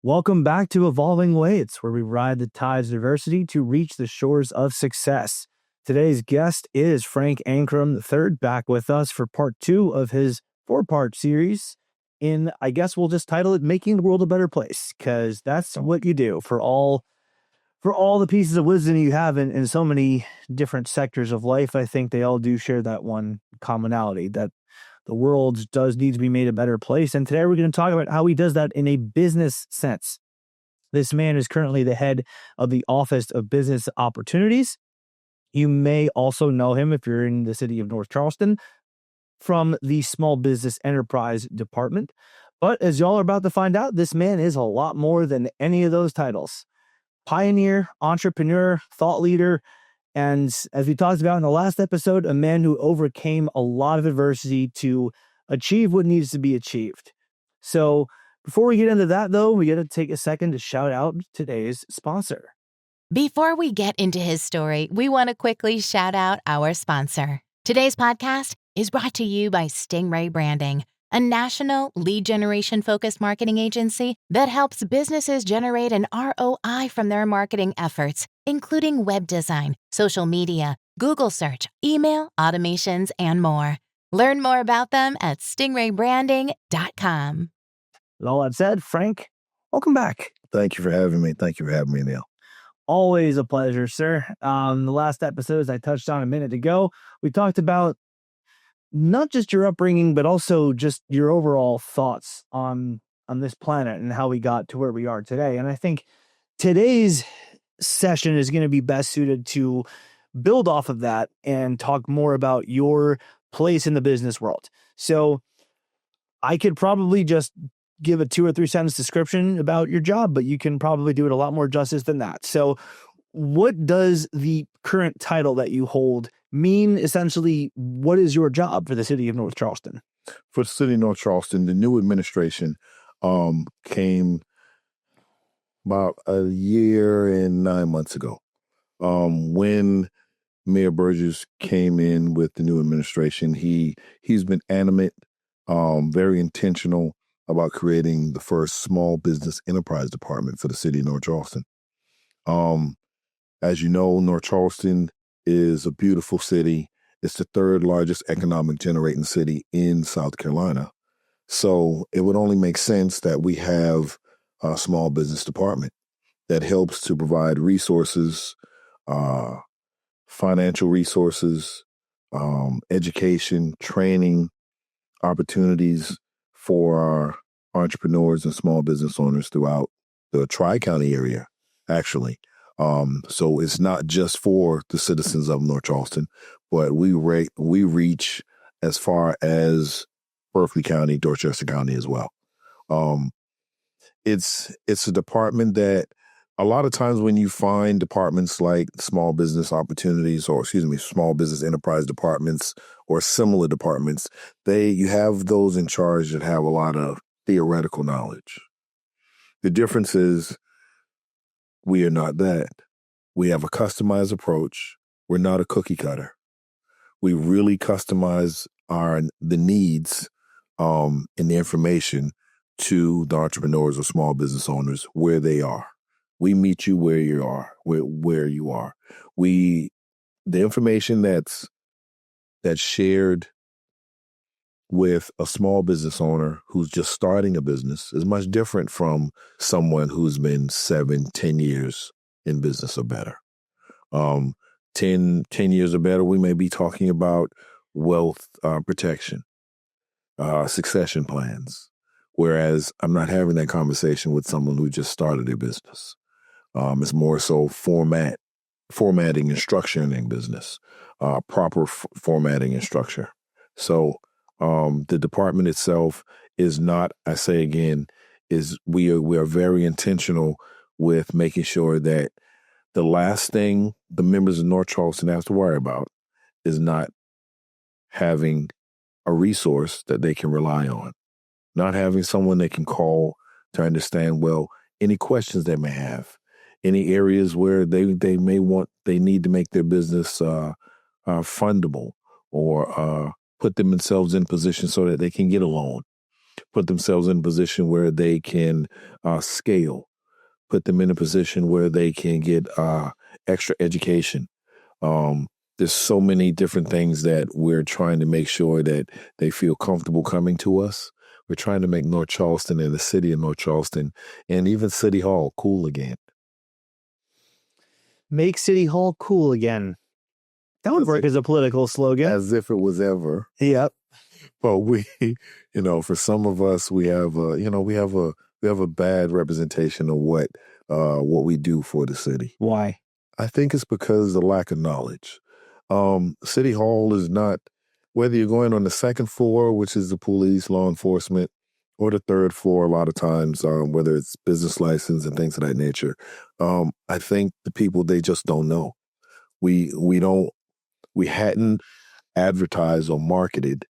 Welcome back to Evolving Weights, where we ride the tides of adversity to reach the shores of success. Today's guest is Frank Ancrum III, back with us for part 2 of his 4-part series I guess we'll just title it Making the World a Better Place, because that's what you do for all the pieces of wisdom you have in so many different sectors of life. I think they all do share that one commonality, that the world does need to be made a better place. And today we're going to talk about how he does that in a business sense. This man is currently the head of the Office of Business Opportunities. You may also know him if you're in the city of North Charleston from the Small Business Enterprise Department. But as y'all are about to find out, this man is a lot more than any of those titles. Pioneer, entrepreneur, thought leader, and as we talked about in the last episode, a man who overcame a lot of adversity to achieve what needs to be achieved. So before we get into that, though, we got to take a second to shout out today's sponsor. Before we get into his story, we want to quickly shout out our sponsor. Today's podcast is brought to you by Stingray Branding, a national lead generation-focused marketing agency that helps businesses generate an ROI from their marketing efforts, including web design, social media, Google search, email, automations, and more. Learn more about them at stingraybranding.com. With all that said, Frank, welcome back. Thank you for having me. Neil. Always a pleasure, sir. The last episode, as I touched on a minute ago, we talked about not just your upbringing, but also just your overall thoughts on this planet and how we got to where we are today. And I think today's session is going to be best suited to build off of that and talk more about your place in the business world. So I could probably just give a 2 or 3 sentence description about your job, but you can probably do it a lot more justice than that. So what does the current title that you hold mean? Essentially, what is your job for the city of North Charleston? For the city of North Charleston, the new administration came about a year and 9 months ago. When Mayor Burgess came in with the new administration, he's been animate, very intentional about creating the first small business enterprise department for the city of North Charleston. As you know, North Charleston is a beautiful city. It's the 3rd largest economic generating city in South Carolina. So it would only make sense that we have a small business department that helps to provide resources, financial resources, education, training, opportunities for our entrepreneurs and small business owners throughout the Tri-County area, actually. So it's not just for the citizens of North Charleston, but we reach as far as Berkeley County, Dorchester County as well. It's a department that a lot of times when you find departments like small business opportunities, small business enterprise departments or similar departments, you have those in charge that have a lot of theoretical knowledge. The difference is we are not that. We have a customized approach. We're not a cookie cutter. We really customize the needs and the information to the entrepreneurs or small business owners where they are. We meet you where you are, where you are. The information that's shared with a small business owner who's just starting a business is much different from someone who's been 7-10 years in business or better. 10 years or better, we may be talking about wealth protection, succession plans, whereas I'm not having that conversation with someone who just started their business. It's more so formatting and structuring business, proper formatting and structure. So the department itself is not, I say again, we are very intentional with making sure that the last thing the members of North Charleston have to worry about is not having a resource that they can rely on, not having someone they can call to understand, any questions they may have, any areas where they need to make their business fundable or put themselves in position so that they can get a loan. put themselves in a position where they can scale, put them in a position where they can get extra education. There's so many different things that we're trying to make sure that they feel comfortable coming to us. We're trying to make North Charleston and the city of North Charleston and even City Hall cool again. Make City Hall cool again. That would work as a political slogan. As if it was ever. Yep. Well, we, for some of us, we have a bad representation of what we do for the city. Why? I think it's because of the lack of knowledge. City Hall is not, whether you're going on the second floor, which is the police, law enforcement, or the third floor, a lot of times, whether it's business license and things of that nature. I think the people, they just don't know. We hadn't advertised or marketed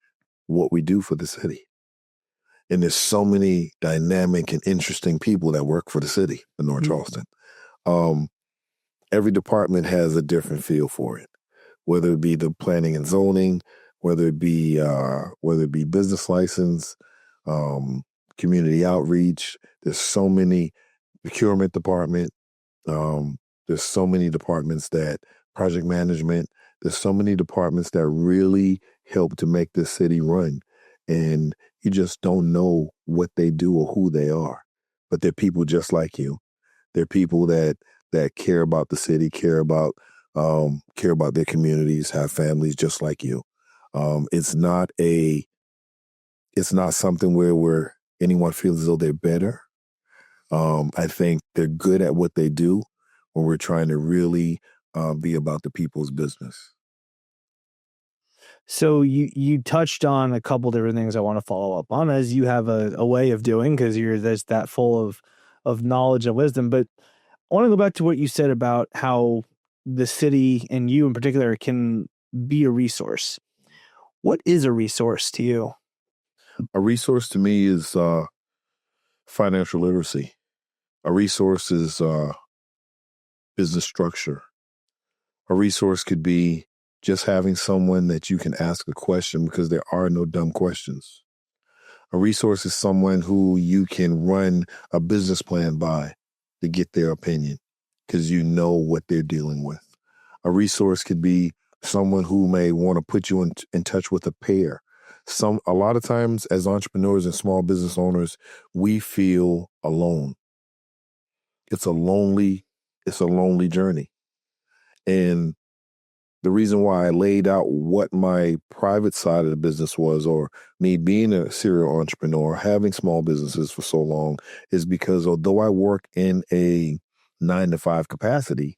what we do for the city. And there's so many dynamic and interesting people that work for the city in North Charleston. Every department has a different feel for it, whether it be the planning and zoning, whether it be business license, community outreach. There's so many, procurement department. There's so many departments that project management. There's so many departments that really help to make this city run. And you just don't know what they do or who they are. But they're people just like you. They're people that care about the city, care about their communities, have families just like you. It's not something where anyone feels as though they're better. I think they're good at what they do when we're trying to really be about the people's business. So you touched on a couple different things I want to follow up on, as you have a way of doing, because you're that full of knowledge and wisdom. But I want to go back to what you said about how the city and you in particular can be a resource. What is a resource to you? A resource to me is financial literacy. A resource is business structure. A resource could be just having someone that you can ask a question, because there are no dumb questions. A resource is someone who you can run a business plan by to get their opinion, because you know what they're dealing with. A resource could be someone who may want to put you in touch with a pair. A lot of times as entrepreneurs and small business owners, we feel alone. It's a lonely journey. And the reason why I laid out what my private side of the business was, or me being a serial entrepreneur, having small businesses for so long, is because although I work in a 9-to-5 capacity,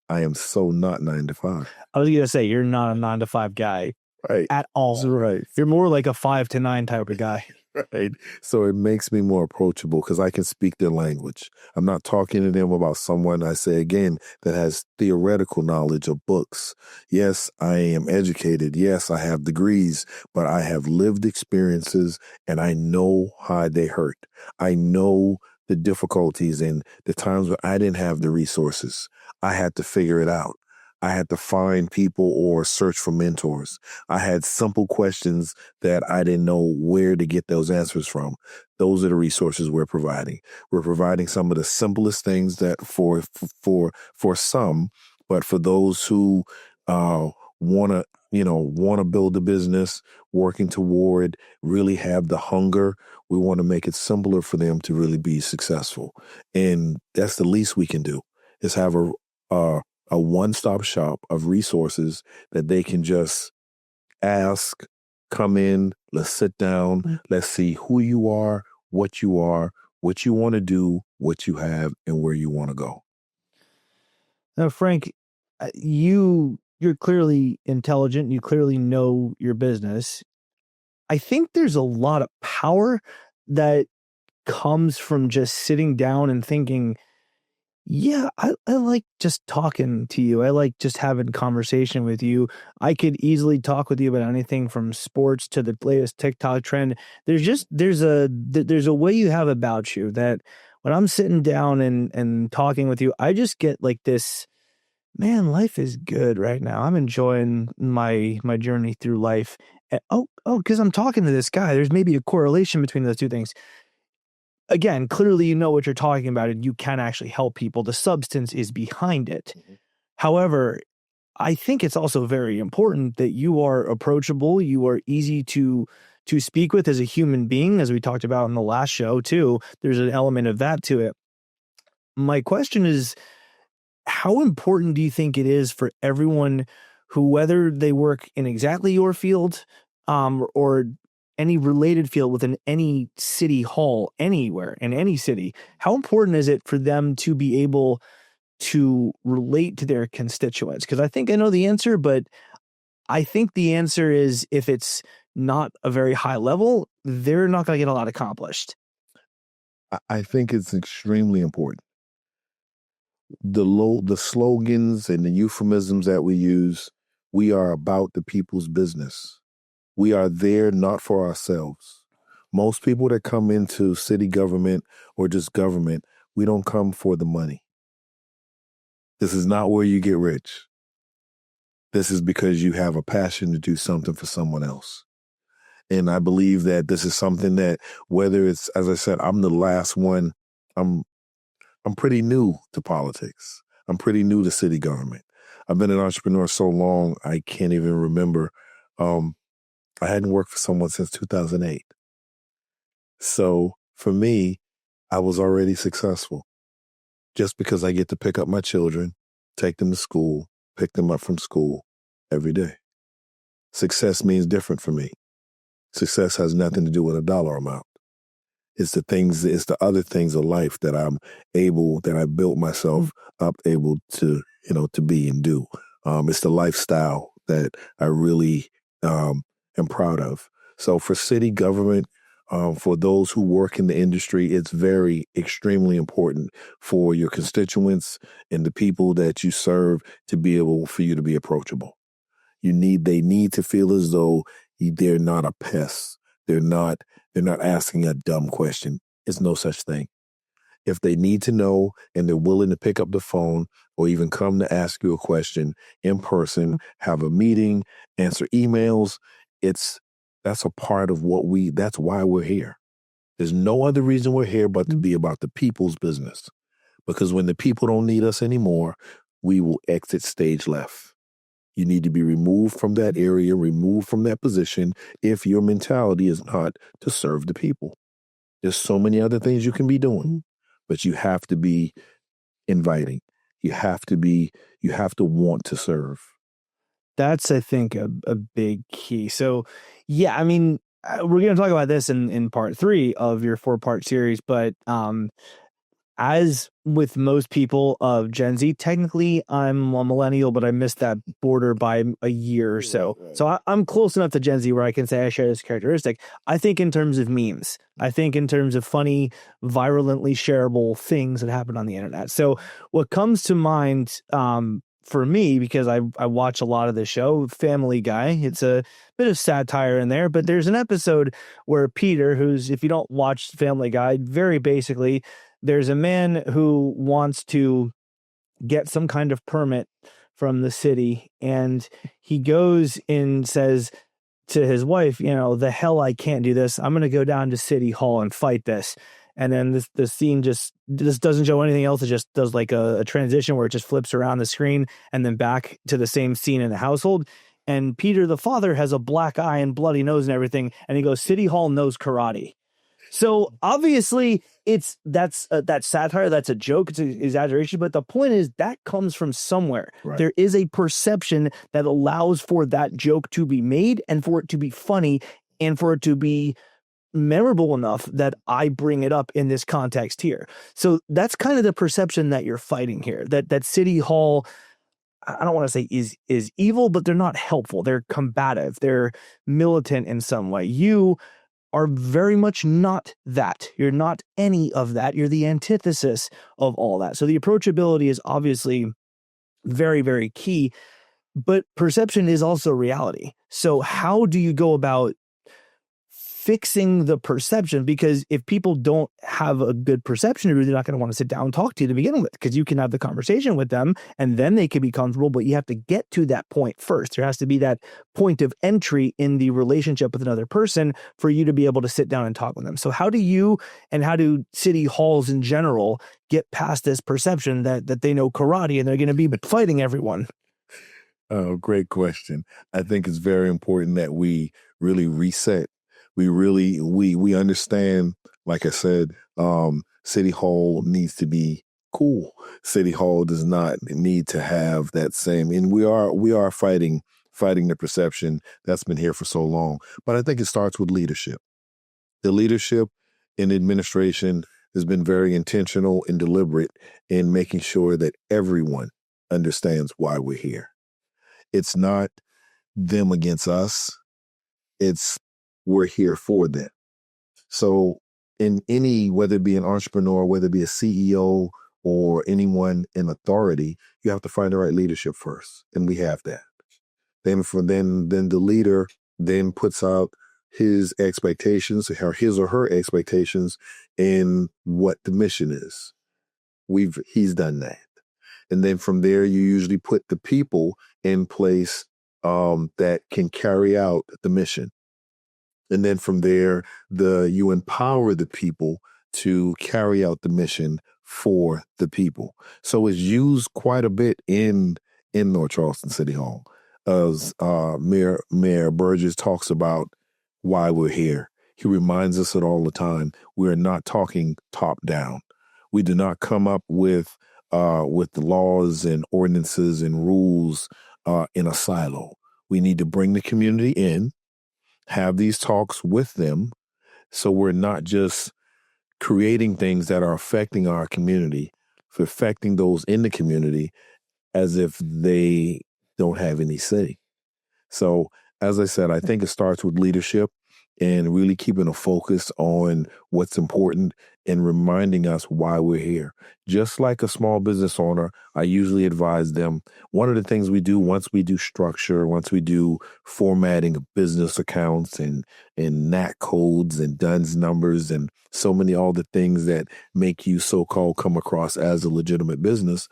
I am so not 9-to-5. I was going to say, you're not a 9-to-5 guy. Right. At all. Right. You're more like a 5 to 9 type of guy. Right. So it makes me more approachable because I can speak their language. I'm not talking to them about someone, I say again, that has theoretical knowledge of books. Yes, I am educated. Yes, I have degrees, but I have lived experiences and I know how they hurt. I know the difficulties and the times where I didn't have the resources. I had to figure it out. I had to find people or search for mentors. I had simple questions that I didn't know where to get those answers from. Those are the resources we're providing. We're providing some of the simplest things that for some, but for those who want to build a business, working toward, really have the hunger, we want to make it simpler for them to really be successful. And that's the least we can do, is have a one-stop shop of resources that they can just ask, come in, let's sit down, let's see who you are, what you want to do, what you have, and where you want to go. Now, Frank, you're clearly intelligent. You clearly know your business. I think there's a lot of power that comes from just sitting down and thinking, yeah, I like just talking to you. I like just having conversation with you. I could easily talk with you about anything from sports to the latest TikTok trend. There's a way you have about you that when I'm sitting down and talking with you, I just get like this Man, life is good right now. I'm enjoying my journey through life. Because I'm talking to this guy. There's maybe a correlation between those two things. Again, clearly you know what you're talking about and you can actually help people. The substance is behind it. Mm-hmm. However, I think it's also very important that you are approachable, you are easy to speak with as a human being, as we talked about in the last show too. There's an element of that to it. My question is, how important do you think it is for everyone who, whether they work in exactly your field, or any related field within any city hall, anywhere in any city, how important is it for them to be able to relate to their constituents? Because I think I know the answer, but I think the answer is if it's not a very high level, they're not going to get a lot accomplished. I think it's extremely important. The slogans and the euphemisms that we use, we are about the people's business. We are there not for ourselves. Most people that come into city government or just government, we don't come for the money. This is not where you get rich. This is because you have a passion to do something for someone else. And I believe that this is something that, whether it's, as I said, I'm the last one, I'm pretty new to politics. I'm pretty new to city government. I've been an entrepreneur so long, I can't even remember. I hadn't worked for someone since 2008. So for me, I was already successful just because I get to pick up my children, take them to school, pick them up from school every day. Success means different for me. Success has nothing to do with a dollar amount. It's the other things of life that I built myself up able to be and do. It's the lifestyle that I really am proud of. So for city government, for those who work in the industry, it's extremely important for your constituents and the people that you serve for you to be approachable. They need to feel as though they're not a pest. They're not asking a dumb question. It's no such thing. If they need to know and they're willing to pick up the phone or even come to ask you a question in person, have a meeting, answer emails, that's a part of that's why we're here. There's no other reason we're here but to be about the people's business. Because when the people don't need us anymore, we will exit stage left. You need to be removed from that area, removed from that position if your mentality is not to serve the people. There's so many other things you can be doing, but you have to be inviting. You have to want to serve. That's, I think, a big key. So, yeah, I mean, we're going to talk about this in part 3 of your 4-part series, but as with most people of Gen Z, technically I'm a millennial, but I missed that border by a year or so. Right. So I'm close enough to Gen Z where I can say I share this characteristic. I think in terms of memes. I think in terms of funny, virulently shareable things that happen on the internet. So what comes to mind for me, because I watch a lot of the show, Family Guy, it's a bit of satire in there, but there's an episode where Peter, who's, if you don't watch Family Guy, very basically, there's a man who wants to get some kind of permit from the city, and he goes and says to his wife, the hell, I can't do this. I'm going to go down to City Hall and fight this. And then the scene just doesn't show anything else. It just does like a transition where it just flips around the screen and then back to the same scene in the household. And Peter, the father, has a black eye and bloody nose and everything. And he goes, City Hall knows karate. So obviously that's satire. That's a joke. It's an exaggeration. But the point is that comes from somewhere. Right. There is a perception that allows for that joke to be made and for it to be funny and for it to be memorable enough that I bring it up in this context here. So that's kind of the perception that you're fighting here, that City Hall, I don't want to say is evil, but they're not helpful. They're combative. They're militant in some way. You are very much not that. You're not any of that. You're the antithesis of all that. So the approachability is obviously very, very key, but perception is also reality. So how do you go about fixing the perception, because if people don't have a good perception of you, they're not going to want to sit down and talk to you to begin with, because you can have the conversation with them and then they can be comfortable, but you have to get to that point first. There has to be that point of entry in the relationship with another person for you to be able to sit down and talk with them. So how do you and how do city halls in general get past this perception that they know karate and they're going to be fighting everyone? Oh, great question. I think it's very important that we really reset. We understand, like I said, City Hall needs to be cool. City Hall does not need to have that same, and we are fighting the perception that's been here for so long. But I think it starts with leadership. The leadership in administration has been very intentional and deliberate in making sure that everyone understands why we're here. It's not them against us. It's we're here for them. So in any, whether it be an entrepreneur, whether it be a CEO or anyone in authority, you have to find the right leadership first. And we have that. Then the leader then puts out his expectations, or his or her expectations in what the mission is. He's done that. And then from there, you usually put the people in place that can carry out the mission. And then from there, you empower the people to carry out the mission for the people. So it's used quite a bit in North Charleston City Hall. As Mayor Burgess talks about why we're here. He reminds us it all the time. We are not talking top down. We do not come up with the laws and ordinances and rules in a silo. We need to bring the community in, have these talks with them, so we're not just creating things that are affecting our community, affecting those in the community as if they don't have any say. So, as I said, I think it starts with leadership and really keeping a focus on what's important and reminding us why we're here. Just like a small business owner, I usually advise them, one of the things we do once we do structure, once we do formatting of business accounts and NAC codes and DUNS numbers and so many all the things that make you so-called come across as a legitimate business,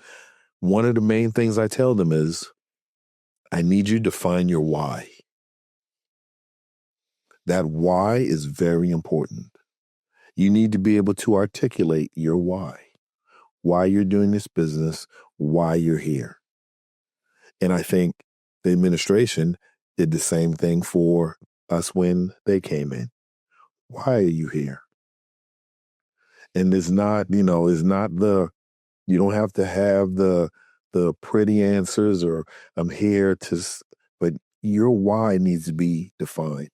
one of the main things I tell them is, I need you to find your why. That why is very important. You need to be able to articulate your why you're doing this business, why you're here. And I think the administration did the same thing for us when they came in. Why are you here? And you don't have to have the pretty answers or I'm here but your why needs to be defined.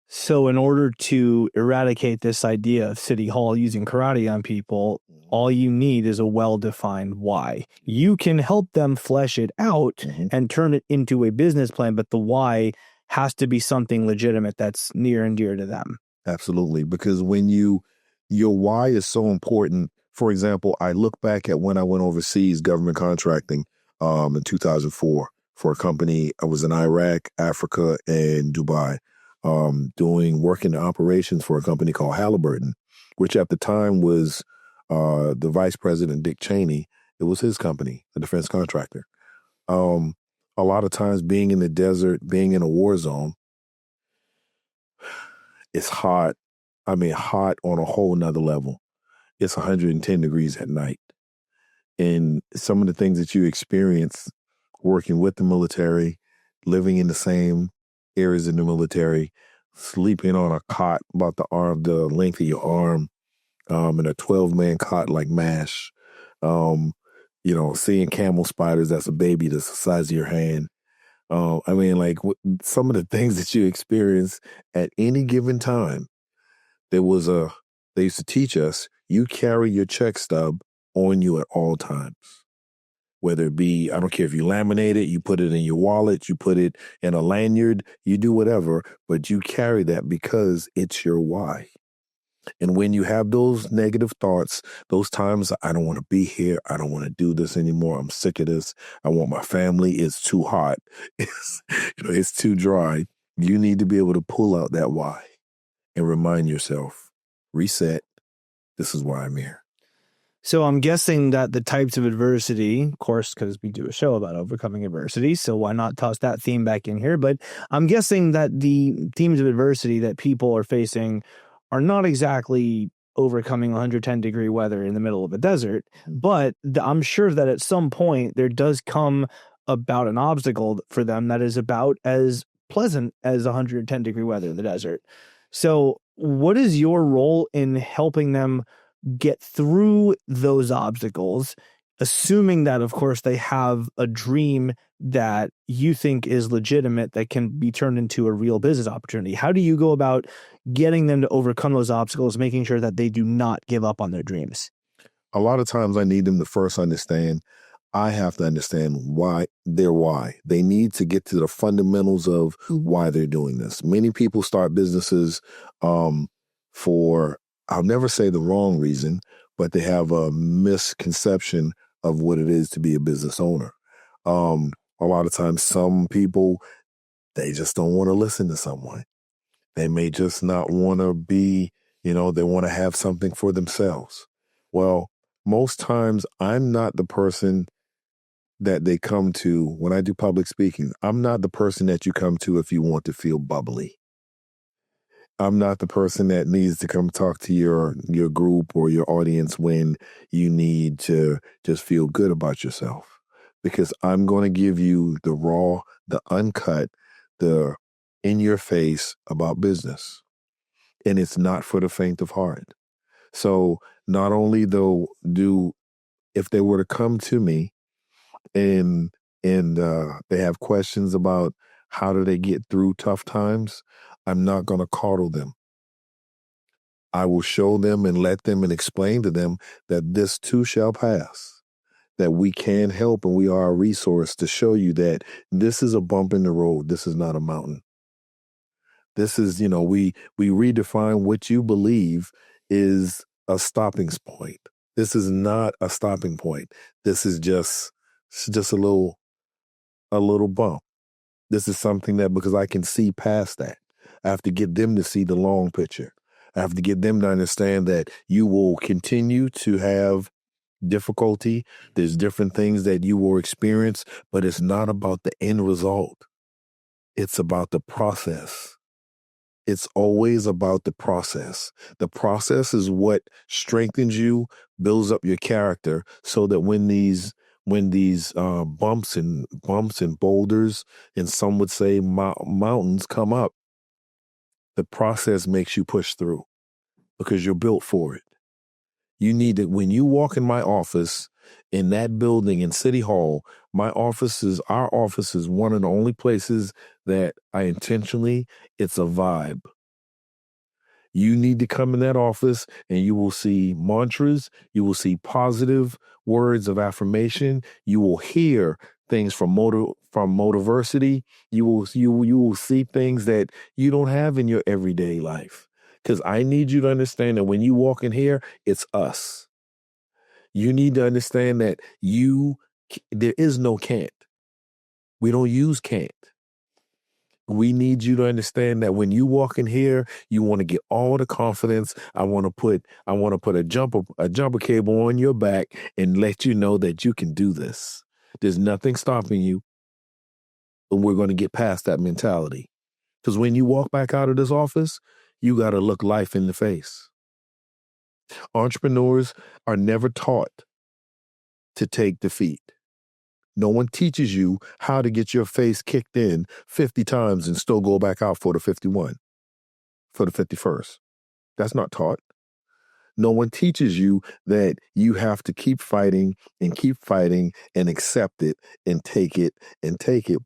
So in order to eradicate this idea of City Hall using karate on people, all you need is a well-defined why. You can help them flesh it out and turn it into a business plan, but the why has to be something legitimate that's near and dear to them. Absolutely, because when your why is so important. For example, I look back at when I went overseas government contracting in 2004 for a company. I was in Iraq, Africa, and Dubai. Working operations for a company called Halliburton, which at the time was the Vice President, Dick Cheney. It was his company, a defense contractor. A lot of times being in the desert, being in a war zone, it's hot. I mean, hot on a whole nother level. It's 110 degrees at night. And some of the things that you experience working with the military, living in the same areas in the military, sleeping on a cot about the length of your arm, in a 12-man cot like MASH, seeing camel spiders that's a baby that's the size of your hand. Some of the things that you experience at any given time, they used to teach us, you carry your check stub on you at all times. Whether it be, I don't care if you laminate it, you put it in your wallet, you put it in a lanyard, you do whatever, but you carry that because it's your why. And when you have those negative thoughts, those times, I don't want to be here, I don't want to do this anymore, I'm sick of this, I want my family, it's too hot, it's too dry, you need to be able to pull out that why. and remind yourself, reset, this is why I'm here. So I'm guessing that the types of adversity, of course, because we do a show about overcoming adversity, so why not toss that theme back in here? But I'm guessing that the themes of adversity that people are facing are not exactly overcoming 110-degree weather in the middle of a desert, but I'm sure that at some point there does come about an obstacle for them that is about as pleasant as 110-degree weather in the desert. So what is your role in helping them get through those obstacles, assuming that, of course, they have a dream that you think is legitimate that can be turned into a real business opportunity? How do you go about getting them to overcome those obstacles, making sure that they do not give up on their dreams? A lot of times I need them to first understand, I have to understand why. They need to get to the fundamentals of why they're doing this. Many people start businesses for, I'll never say the wrong reason, but they have a misconception of what it is to be a business owner. A lot of times some people, they just don't want to listen to someone. They may just not want to be, they want to have something for themselves. Well, most times I'm not the person that they come to when I do public speaking. I'm not the person that you come to if you want to feel bubbly. I'm not the person that needs to come talk to your group or your audience when you need to just feel good about yourself. Because I'm going to give you the raw, the uncut, the in your face about business. And it's not for the faint of heart. So not only though if they were to come to me and they have questions about how do they get through tough times, I'm not going to coddle them. I will show them and let them and explain to them that this too shall pass, that we can help and we are a resource to show you that this is a bump in the road. This is not a mountain. This is, we redefine what you believe is a stopping point. This is not a stopping point. This is just a little bump. This is something that, because I can see past that, I have to get them to see the long picture. I have to get them to understand that you will continue to have difficulty. There's different things that you will experience, but it's not about the end result. It's about the process. It's always about the process. The process is what strengthens you, builds up your character, so that when these bumps and boulders, and some would say mountains come up, the process makes you push through because you're built for it. You need it. When you walk in my office, in that building in City Hall, our office is one of the only places that it's a vibe. You need to come in that office and you will see mantras. You will see positive words of affirmation. You will hear things from Motiversity. You will see things that you don't have in your everyday life. Because I need you to understand that when you walk in here, it's us. You need to understand that there is no can't. We don't use can't. We need you to understand that when you walk in here, you want to get all the confidence. I want to put a jumper cable on your back and let you know that you can do this. There's nothing stopping you. And we're going to get past that mentality. Because when you walk back out of this office, you got to look life in the face. Entrepreneurs are never taught to take defeat. No one teaches you how to get your face kicked in 50 times and still go back out for the 51, for the 51st. That's not taught. No one teaches you that you have to keep fighting and accept it and take it,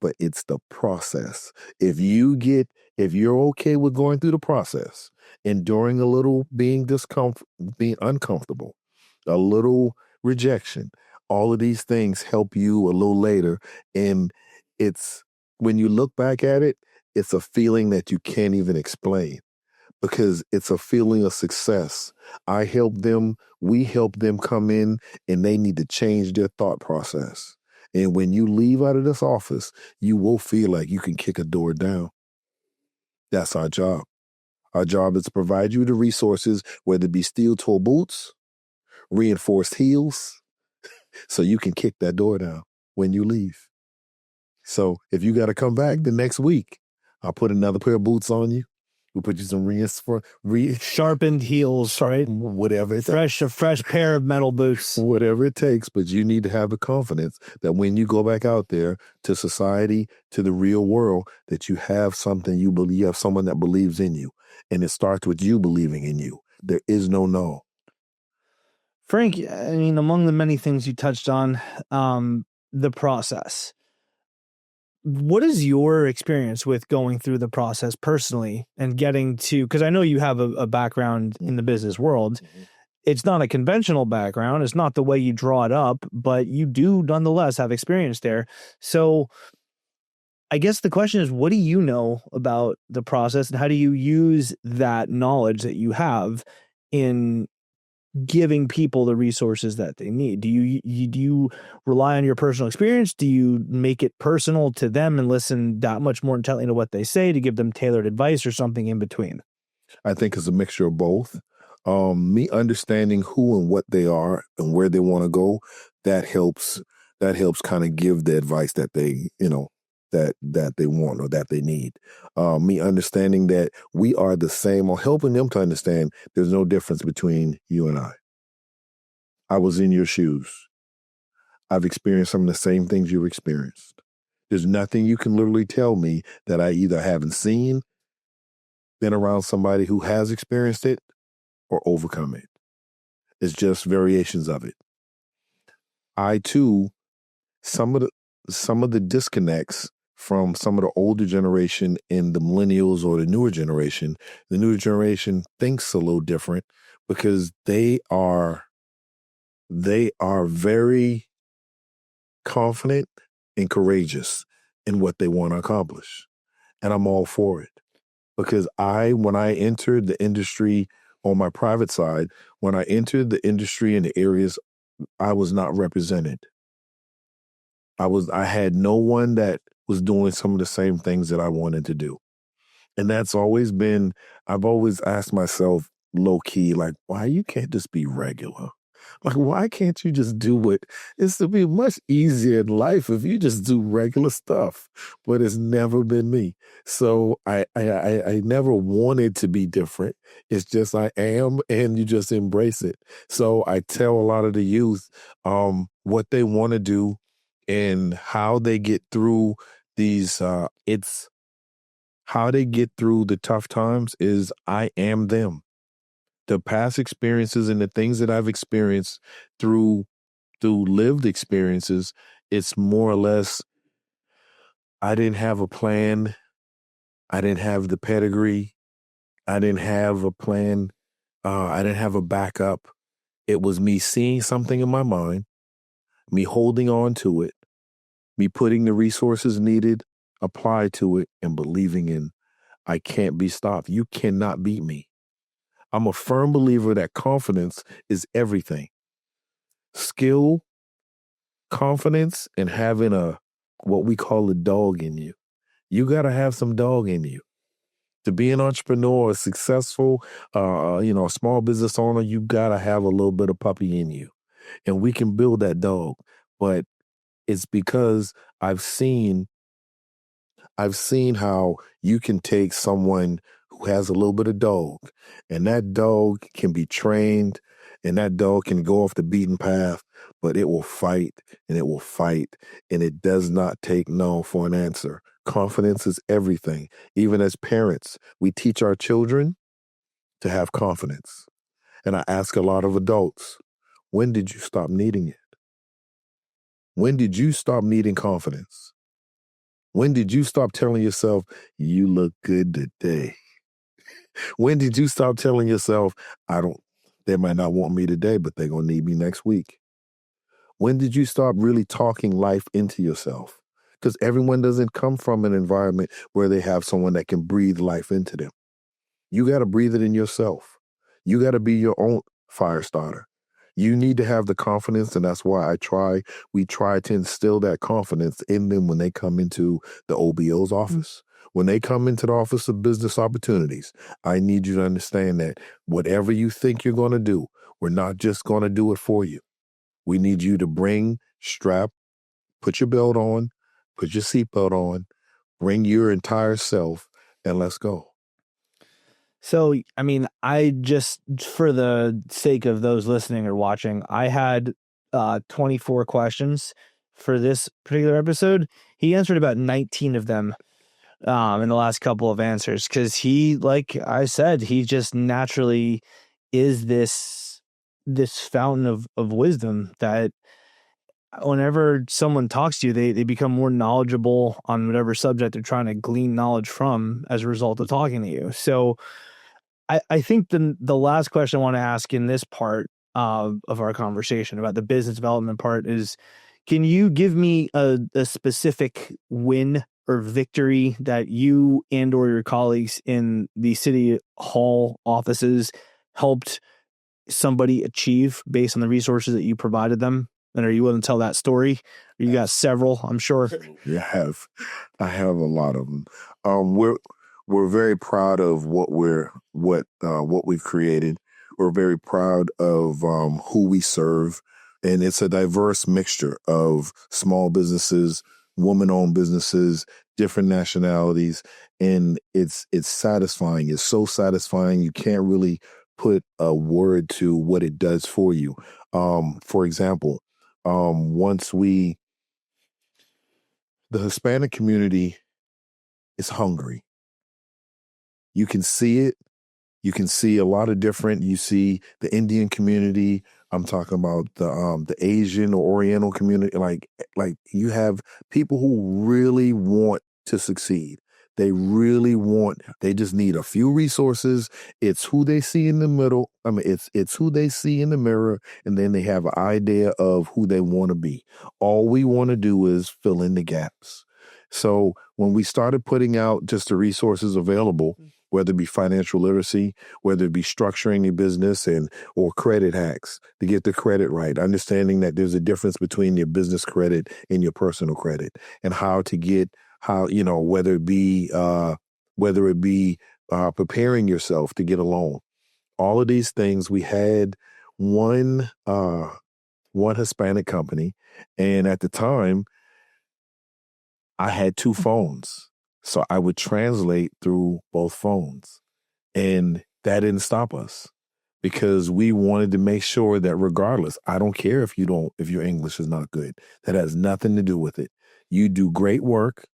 but it's the process. If you're okay with going through the process, enduring a little being uncomfortable, a little rejection, all of these things help you a little later. And it's, when you look back at it, it's a feeling that you can't even explain because it's a feeling of success. We help them come in and they need to change their thought process. And when you leave out of this office, you will feel like you can kick a door down. That's our job. Our job is to provide you the resources, whether it be steel-toe boots, reinforced heels, so you can kick that door down when you leave. So if you got to come back the next week, I'll put another pair of boots on you. We'll put you some sharpened heels, right? Whatever. A fresh pair of metal boots. Whatever it takes, but you need to have the confidence that when you go back out there to society, to the real world, that you have something you believe, you have someone that believes in you. And it starts with you believing in you. There is no. Frank, I mean, among the many things you touched on, the process. What is your experience with going through the process personally and getting to, because I know you have a background in the business world. Mm-hmm. It's not a conventional background. It's not the way you draw it up, but you do nonetheless have experience there. So I guess the question is, what do you know about the process and how do you use that knowledge that you have in giving people the resources that they need? Do you rely on your personal experience? Do you make it personal to them and listen that much more intently to what they say to give them tailored advice, or something in between? I think it's a mixture of both. Me understanding who and what they are and where they want to go, that helps kind of give the advice that they, that they want or that they need. Me understanding that we are the same, or helping them to understand there's no difference between you and I. I was in your shoes. I've experienced some of the same things you've experienced. There's nothing you can literally tell me that I either haven't seen, been around somebody who has experienced it, or overcome it. It's just variations of it. I too, some of the disconnects from some of the older generation and the millennials or the newer generation thinks a little different because they are very confident and courageous in what they want to accomplish. And I'm all for it. Because when I entered the industry on my private side, when I entered the industry in the areas I was not represented, I had no one that was doing some of the same things that I wanted to do. And that's always been, I've always asked myself low key, like, why you can't just be regular? Like, why can't you just do what it's to be much easier in life if you just do regular stuff? But it's never been me. So I never wanted to be different. It's just I am, and you just embrace it. So I tell a lot of the youth what they want to do and how they get through these. How they get through the tough times is I am them. The past experiences and the things that I've experienced through lived experiences, it's more or less, I didn't have a plan. I didn't have the pedigree. I didn't have a plan. I didn't have a backup. It was me seeing something in my mind, me holding on to it, me putting the resources needed, applied to it, and believing in I can't be stopped. You cannot beat me. I'm a firm believer that confidence is everything. Skill, confidence, and having what we call a dog in you. You got to have some dog in you. To be an entrepreneur, a successful, a small business owner, you got to have a little bit of puppy in you. And we can build that dog. But it's because I've seen how you can take someone who has a little bit of dog, and that dog can be trained, and that dog can go off the beaten path, but it will fight, and it will fight, and it does not take no for an answer. Confidence is everything. Even as parents, we teach our children to have confidence. And I ask a lot of adults, when did you stop needing it? When did you stop needing confidence? When did you stop telling yourself, you look good today? When did you stop telling yourself, they might not want me today, but they're going to need me next week? When did you stop really talking life into yourself? Because everyone doesn't come from an environment where they have someone that can breathe life into them. You got to breathe it in yourself. You got to be your own fire starter. You need to have the confidence, and that's why we try to instill that confidence in them when they come into the OBO's office, When they come into the Office of Business Opportunities, I need you to understand that whatever you think you're going to do, we're not just going to do it for you. We need you to put your belt on, put your seatbelt on, bring your entire self, and let's go. So, I mean, I just, for the sake of those listening or watching, I had 24 questions for this particular episode. He answered about 19 of them in the last couple of answers, because he, like I said, he just naturally is this fountain of wisdom that whenever someone talks to you, they become more knowledgeable on whatever subject they're trying to glean knowledge from as a result of talking to you. So I think the last question I want to ask in this part of our conversation about the business development part is, can you give me a specific win or victory that you and or your colleagues in the City Hall offices helped somebody achieve based on the resources that you provided them? And are you willing to tell that story? You got several, I'm sure. Yeah, I have a lot of them. We're very proud of what we've created. We're very proud of who we serve, and it's a diverse mixture of small businesses, woman-owned businesses, different nationalities, and it's satisfying. It's so satisfying. You can't really put a word to what it does for you. For example, the Hispanic community is hungry. You can see it. You can see a lot of different. You see the Indian community. I'm talking about the Asian or Oriental community. Like you have people who really want to succeed. They just need a few resources. It's who they see in the middle. I mean, it's who they see in the mirror, and then they have an idea of who they want to be. All we want to do is fill in the gaps. So when we started putting out just the resources available, whether it be financial literacy, whether it be structuring a business or credit hacks to get the credit right, understanding that there's a difference between your business credit and your personal credit, and whether it be preparing yourself to get a loan. All of these things, we had one Hispanic company, and at the time, I had two phones. So I would translate through both phones. And that didn't stop us, because we wanted to make sure that regardless, I don't care if your English is not good. That has nothing to do with it. You do great work.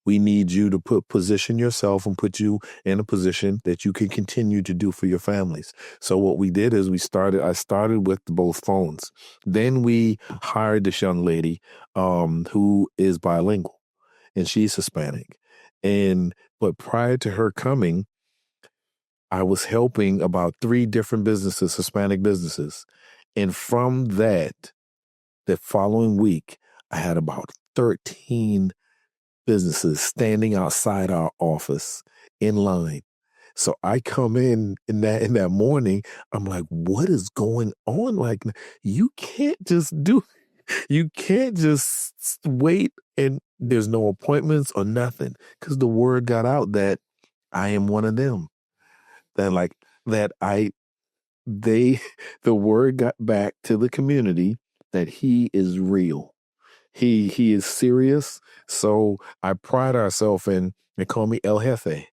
We need you to position yourself and put you in a position that you can continue to do for your families. So what we did is I started with both phones. Then we hired this young lady who is bilingual, and she's Hispanic. But prior to her coming, I was helping about 3 different businesses, Hispanic businesses. And from that, the following week, I had about 13 businesses standing outside our office in line. So I come in that morning, I'm like, what is going on? Like, you can't just wait and there's no appointments or nothing, because the word got out that I am one of them. The word got back to the community that he is real. He is serious. So I pride ourselves in, they call me El Jefe.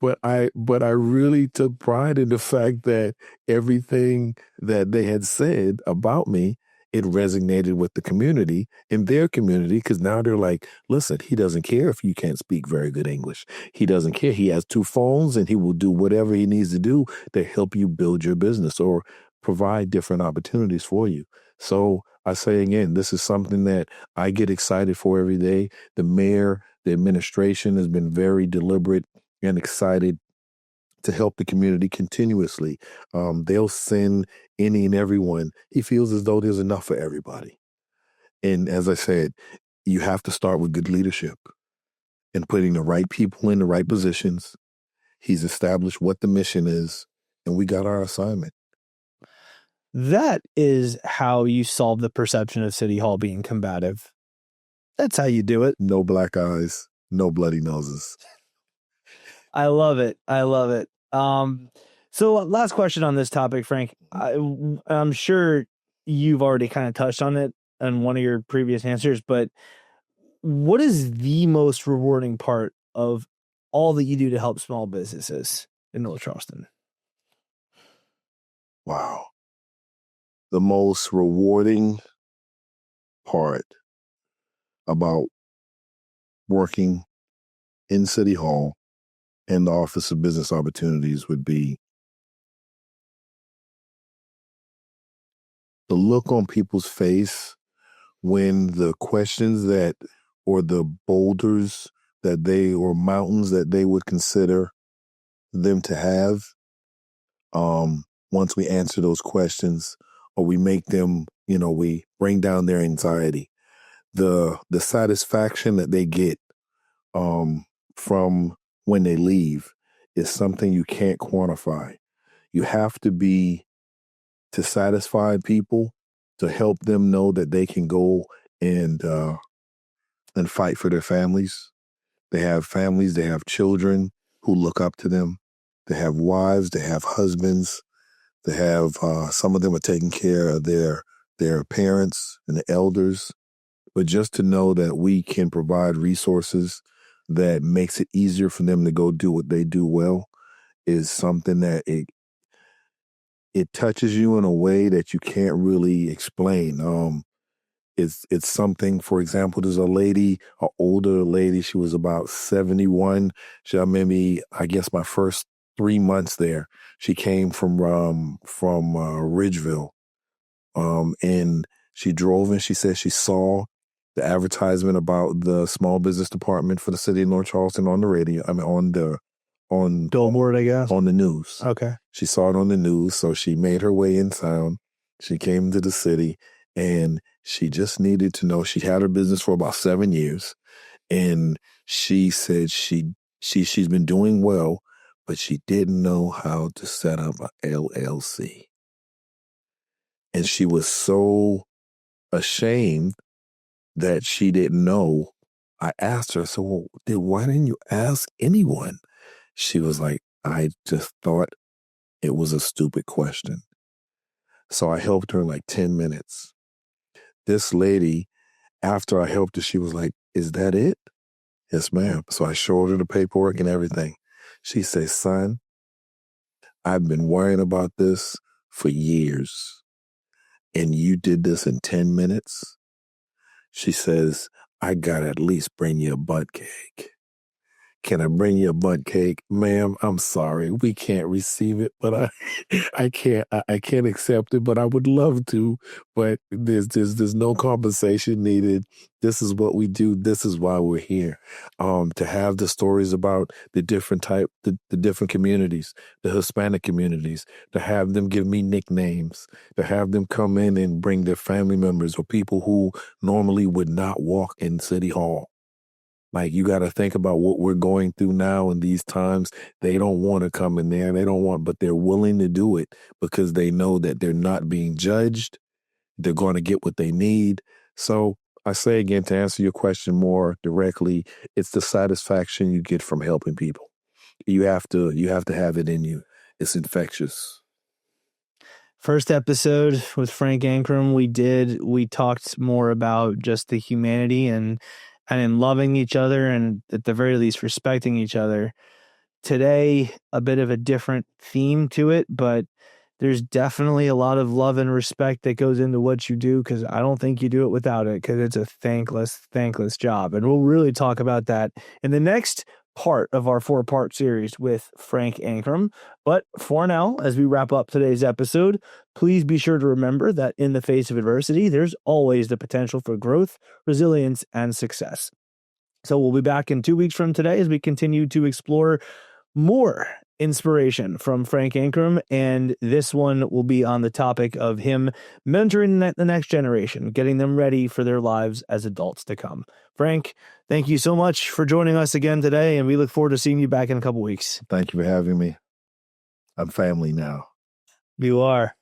But I really took pride in the fact that everything that they had said about me, it resonated with the community, in their community, because now they're like, listen, he doesn't care if you can't speak very good English. He doesn't care. He has 2 phones, and he will do whatever he needs to do to help you build your business or provide different opportunities for you. So I say again, this is something that I get excited for every day. The mayor, the administration has been very deliberate and excited to help the community continuously. They'll send any and everyone. He feels as though there's enough for everybody. And as I said, you have to start with good leadership and putting the right people in the right positions. He's established what the mission is, and we got our assignment. That is how you solve the perception of City Hall being combative. That's how you do it. No black eyes, no bloody noses. I love it. I love it. So last question on this topic, Frank. I'm sure you've already kind of touched on it in one of your previous answers, but what is the most rewarding part of all that you do to help small businesses in North Charleston? Wow. The most rewarding part about working in City Hall and the Office of Business Opportunities would be the look on people's face when the questions that, or the boulders that they, or mountains that they would consider them to have, once we answer those questions, or we make them, we bring down their anxiety, the satisfaction that they get from when they leave is something you can't quantify. You have to satisfy people, to help them know that they can go and fight for their families. They have families, they have children who look up to them. They have wives, they have husbands. They have, some of them are taking care of their parents and the elders. But just to know that we can provide resources that makes it easier for them to go do what they do well is something that it touches you in a way that you can't really explain. It's something, for example, there's a lady, an older lady, she was about 71. She made me, I guess, my first 3 months there. She came from Ridgeville. And she drove and she said she saw the advertisement about the small business department for the city of North Charleston on the radio. I mean, on Billboard, I guess. On the news. Okay. She saw it on the news, so she made her way in town. She came to the city, and she just needed to know. She had her business for about 7 years, and she said she's been doing well, but she didn't know how to set up a LLC. And she was so ashamed that she didn't know. I asked her, so why didn't you ask anyone? She was like, I just thought it was a stupid question. So I helped her in like 10 minutes. This lady, after I helped her, she was like, is that it? Yes, ma'am. So I showed her the paperwork and everything. She said, son, I've been worrying about this for years, and you did this in 10 minutes? She says, I gotta at least bring you a butt cake. Can I bring you a butt cake? Ma'am, I'm sorry. We can't receive it, but I can't accept it, but I would love to. But there's no compensation needed. This is what we do. This is why we're here. To have the stories about the different communities, the Hispanic communities, to have them give me nicknames, to have them come in and bring their family members or people who normally would not walk in City Hall. Like, you got to think about what we're going through now in these times. They don't want to come in there. But they're willing to do it because they know that they're not being judged. They're going to get what they need. So I say again, to answer your question more directly, it's the satisfaction you get from helping people. You have to have it in you. It's infectious. First episode with Frank Ancrum, we talked more about just the humanity and in loving each other and at the very least respecting each other. Today, a bit of a different theme to it, but there's definitely a lot of love and respect that goes into what you do, because I don't think you do it without it, because it's a thankless job. And we'll really talk about that in the next part of our 4-part series with Frank Ancrum. But for now, as we wrap up today's episode, please be sure to remember that in the face of adversity, there's always the potential for growth, resilience, and success. So we'll be back in 2 weeks from today as we continue to explore more inspiration from Frank Ancrum, and this one will be on the topic of him mentoring the next generation, getting them ready for their lives as adults to come. Frank, thank you so much for joining us again today, and we look forward to seeing you back in a couple weeks. Thank you for having me. I'm family now. You are.